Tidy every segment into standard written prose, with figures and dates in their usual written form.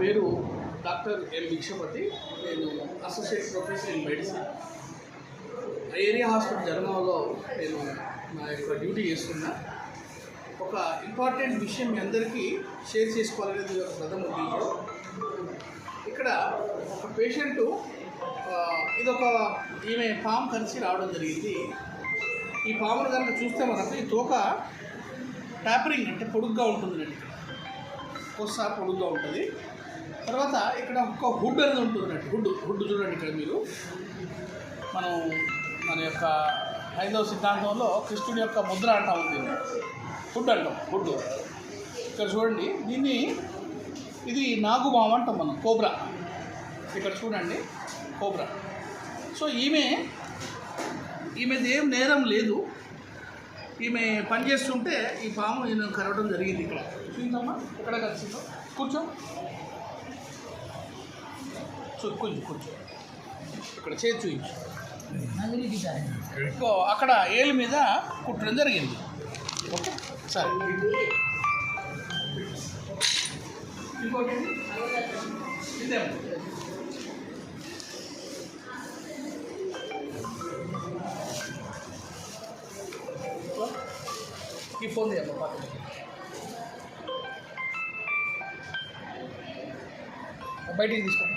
పేరు doctor M Bhikshapathi. నేను associate professor in medicine. Area hospital జనగాంలో నేను నా యొక్క డ్యూటీ చేస్తున్నా. ఒక ఇంపార్టెంట్ విషయం మీ అందరికీ షేర్ చేసుకోవాలనేది ఒక ప్రథమ ఉద్దేశం. ఇక్కడ ఒక పేషెంటు ఈమె పాము కలిసి రావడం జరిగింది. ఈ పామును కనుక చూస్తే మనకు ఈ తోక ట్యాపరింగ్ అంటే పొడుగ్గా ఉంటుంది. ఇక్కడ ఒకసారి పొడుగ్గా ఉంటుంది. తర్వాత ఇక్కడ ఒక హుడ్ అనేది ఉంటుంది. హుడ్ చూడండి. ఇక్కడ మీరు మన యొక్క హైందవ సిద్ధాంతంలో కృష్ణుడి యొక్క ముద్ర అంటాం. దీన్ని హుడ్ అంటాం. హుడ్ ఇక్కడ చూడండి. ఇది నాగుబాము అంటాం మనం, కోబ్రా. ఇక్కడ చూడండి, కోబ్రా. సో ఈమెది ఏం నేరం లేదు. ఈమె పనిచేస్తుంటే ఈ పాము నేను కరవడం జరిగింది. ఇక్కడ చూద్దామా, ఎక్కడ కలిసిందో. కూర్చో, కూర్చో. ఇక్కడ చేతి చూపించు. అక్కడ ఏలు మీద కుట్టడం జరిగింది. ఓకే, సరే. ఇంకోటి ఇదే ఈ ఫోన్ తీయమ్మా పక్కన. బయటికి తీసుకోండి.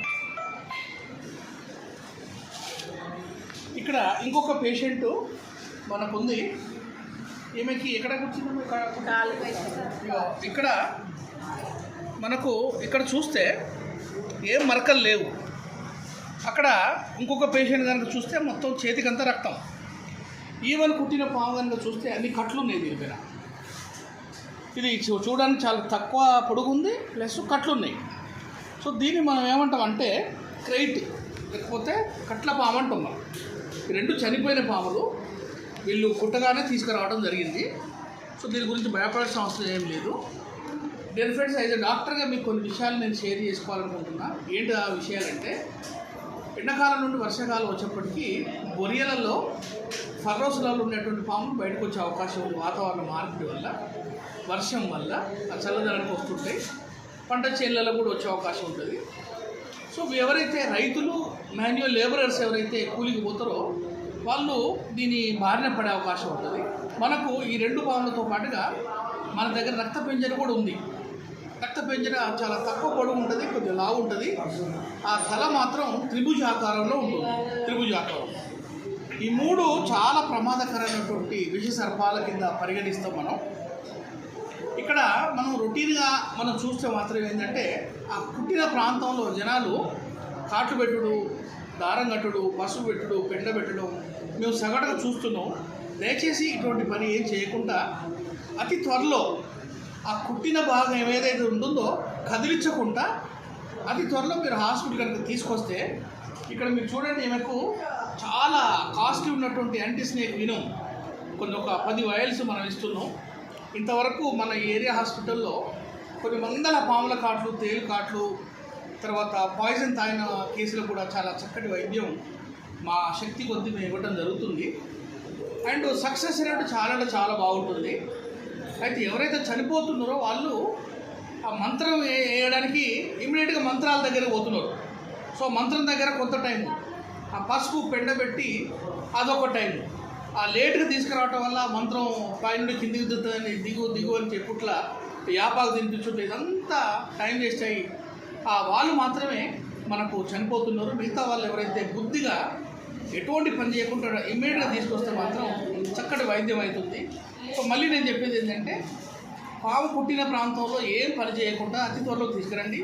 ఇక్కడ ఇంకొక పేషెంటు మనకుంది. ఈమెకి ఎక్కడ కూర్చుంది? ఇక్కడ మనకు ఇక్కడ చూస్తే ఏం మరకలు లేవు. అక్కడ ఇంకొక పేషెంట్ కనుక చూస్తే మొత్తం చేతికంతా రక్తం. ఈవెన్ కుట్టిన పాము కనుక చూస్తే అన్ని కట్లు ఉన్నాయి దీనిపైన. ఇది చూడడానికి చాలా తక్కువ పొడుగు ఉంది, ప్లస్ కట్లు ఉన్నాయి. సో దీన్ని మనం ఏమంటాం అంటే క్రైట్, లేకపోతే కట్ల పాము అంటాం మనం. ఈ రెండు చనిపోయిన పాములు వీళ్ళు కుట్టగానే తీసుకురావడం జరిగింది. సో దీని గురించి భయపడాల్సిన అవసరం ఏం లేదు. డెన్ ఫ్రెండ్స్, యాజ్ ఎ డాక్టర్గా మీకు కొన్ని విషయాలు నేను షేర్ చేసుకోవాలనుకుంటున్నా. ఏంటి ఆ విషయాలంటే, ఎండాకాలం నుండి వర్షాకాలం వచ్చేప్పటికీ బొరియలలో ఫర్రోసులలో ఉన్నటువంటి పాములు బయటకు వచ్చే అవకాశం ఉంది. వాతావరణ మార్పిడి వల్ల, వర్షం వల్ల ఆ చల్లదనానికి వస్తుంటాయి. పంట చేనులలో కూడా వచ్చే అవకాశం ఉంటుంది. సో ఎవరైతే రైతులు, మాన్యువల్ లేబరర్స్ ఎవరైతే కూలికి పోతారో వాళ్ళు దీని బారిన పడే అవకాశం ఉంటుంది. మనకు ఈ రెండు పాములతో పాటుగా మన దగ్గర రక్త పెంజర కూడా ఉంది. రక్త పెంజర చాలా తక్కువ పొడవు ఉంటుంది, కొద్దిగా లావు ఉంటుంది. ఆ తల మాత్రం త్రిభుజాకారంలో ఉంటుంది. త్రిభుజాకారం. ఈ మూడు చాలా ప్రమాదకరమైనటువంటి విష సర్పాల కింద పరిగణిస్తాం మనం. ఇక్కడ మనం రొటీన్గా మనం చూస్తే మాత్రం ఏంటంటే, ఆ కుట్టిన ప్రాంతంలో జనాలు కాట్లు పెట్టుడు, దారం కట్టుడు, పసుపు పెట్టుడు, పెండ పెట్టడం మేము సగటుగా చూస్తున్నాం. దయచేసి ఇటువంటి పని ఏం చేయకుండా అతి త్వరలో ఆ కుట్టిన భాగం ఏదైతే ఉంటుందో కదిలించకుండా అతి త్వరలో మీరు హాస్పిటల్ కనుక తీసుకొస్తే, ఇక్కడ మీరు చూడండి, ఈమెకు చాలా కాస్ట్లీ ఉన్నటువంటి యాంటీ స్నేక్ వినం ఒక 10 వైల్స్ మనం ఇస్తున్నాం. ఇంతవరకు మన ఏరియా హాస్పిటల్లో కొన్ని వందల పాముల కాట్లు, తేలు కాట్లు, తర్వాత పాయిజన్ తాగిన కేసులు కూడా చాలా చక్కటి వైద్యం మా శక్తి కొద్ది మేము ఇవ్వడం జరుగుతుంది. అండ్ సక్సెస్ రేట్ చాలా బాగుంటుంది. అయితే ఎవరైతే చనిపోతున్నారో వాళ్ళు ఆ మంత్రం వేయడానికి ఇమీడియట్గా మంత్రాల దగ్గర పోతున్నారు. సో మంత్రం దగ్గర కొంత టైం, ఆ పసుపు పెండబెట్టి అదొక టైం, ఆ లేట్గా తీసుకురావటం వల్ల మంత్రం పైనుండి కిందికి దిగుతుందని దిగు అని చెప్పుట్లా యాపాకు తినిపించుంటే ఇదంతా టైం వేస్ట్ అయ్యి ఆ వాళ్ళు మాత్రమే మనకు చనిపోతున్నారు. మిగతా వాళ్ళు ఎవరైతే బుద్ధిగా ఎటువంటి పని చేయకుండా ఇమ్మీడియట్గా తీసుకొస్తే మాత్రం చక్కటి వైద్యం అవుతుంది. సో మళ్ళీ నేను చెప్పేది ఏంటంటే, పాము పుట్టిన ప్రాంతంలో ఏం పని చేయకుండా అతి త్వరలో తీసుకురండి.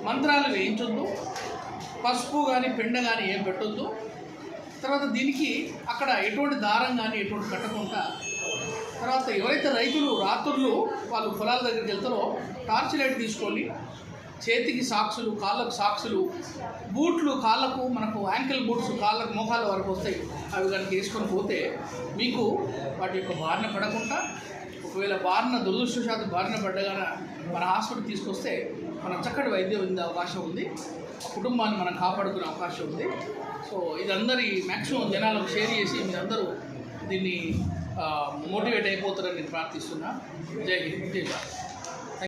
మంత్రాలు వేయించొద్దు, పసుపు కానీ పెండ కానీ ఏం పెట్టొద్దు. తర్వాత దీనికి అక్కడ ఎటువంటి దారం కానీ ఎటువంటి కట్టకుండా, తర్వాత ఎవరైతే రైతులు రాత్రులు వాళ్ళు పొలాల దగ్గరికి వెళ్తారో టార్చ్ లైట్ తీసుకోండి. చేతికి సాక్సులు, కాళ్ళకు సాక్సులు, బూట్లు కాళ్ళకు మనకు యాంకిల్ బూట్స్ కాళ్ళకు మోకాళ్ళ వరకు వస్తాయి. అవి కనుక వేసుకొని పోతే మీకు వాటి యొక్క బారిన పడకుండా, ఒకవేళ దురదృష్టవశాత్తు బారిన పడ్డగానే మన హాస్పిటల్ తీసుకొస్తే మనం చక్కటి వైద్యం ఉండే అవకాశం ఉంది. కుటుంబాన్ని మనం కాపాడుకునే అవకాశం ఉంది. సో ఇది అందరి మ్యాక్సిమం జనాలకు షేర్ చేసి మీరందరూ దీన్ని మోటివేట్ అయిపోతారని నేను ప్రార్థిస్తున్నా. జై హింద్, జై భారత్.